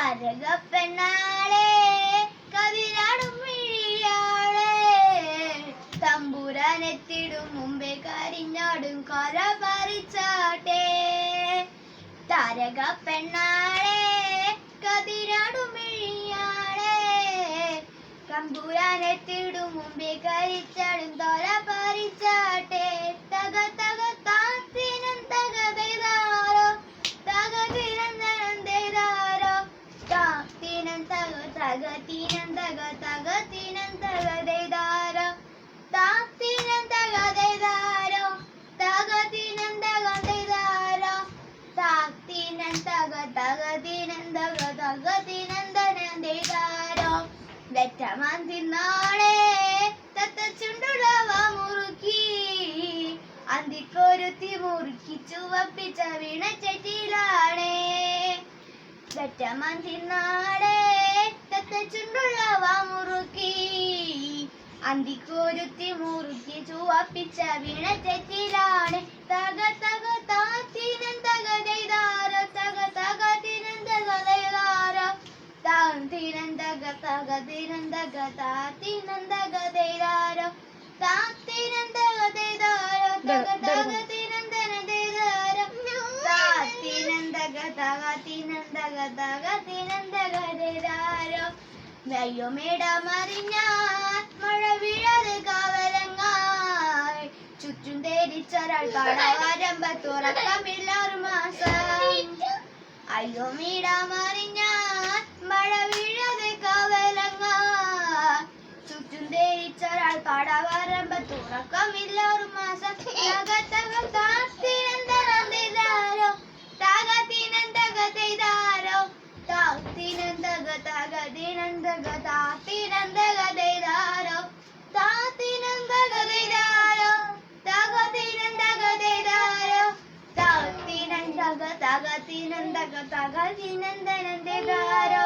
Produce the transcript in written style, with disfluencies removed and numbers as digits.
താരകപ്പെണ്ണാളെ കതിരാടും മിഴിയാളെ തമ്പുരാനെത്തിടും മുമ്പേ കരിഞ്ഞാടും കര പറിച്ചാട്ടെ. താരകപ്പെണ്ണാളെ കതിരാടും മിഴിയാളെ തമ്പുരാനെത്തിടും മുമ്പേ കരിച്ചാടും കര പറിച്ചാട്ടെ. തക തക താത്തിനം തകതൈതാരോ തകതിനം തകതൈതാരോ താത്തിനം തക തകതിനം തക തകതിനം തകതൈതാരോ താത്തിനം തകതൈതാരോ തകതിനം തകതൈതാരോ താത്തിനം തക തകതിനം തക തകതിനം തകതൈതാരോ. വെറ്റമാൻ തിന്നാളെ തത്തച്ചുണ്ടുളവ മുറുക്കി അന്തിക്കൊരുത്തി മുറുക്കി ചുവപ്പിച്ച വീണച്ചെറ്റിയിലാണേ. വെറ്റമാൻ തിന്നാളെ തത്തച്ചുണ്ടുളവ മുറുക്കി അന്തിക്കൊരുത്തി മുറുക്കി ചുവപ്പിച്ച വീണച്ചെറ്റിയിലാണ്. തക തക താത്തിനം തകതൈതാരോ തക തകതിനം തകതൈതാരോ താത്തിനം തക തകതിനം തക താത്തിനം തകതൈതാരോ താത്തിനം തകതൈതാരോ തക തകതിനം തകതൈതാരോ താത്തിനം തക തകതിനം തക തകതിനം തകതൈതാരോ. വയ്യുമേട മറിഞ്ഞാൽ മഴ വീഴാതെ കാവലങ്ങായി ചുറ്റും ധരിച്ചൊരാൾ കടവരമ്പത്തുറക്കമില്ലാറു മാസം. അയ്യോ മീട മറിഞ്ഞാൽ മഴ വീഴാതെ കാവലങ്ങായി ചുറ്റും ധരിച്ചൊരാൾ കടവരമ്പത്തുറക്കമില്ലാറു മാസം. തക തക താത്തിനം തകതൈതാരോ തകതിനം തകതൈതാരോ താത്തിനം തക തകതിനം തക താത്തിനം തകതൈതാരോ താത്തിനം തകതൈതാരോ തകതിനം തകതൈതാരോ താത്തിനം തക തകതിനം തക തകതിനം തകതൈതാരോ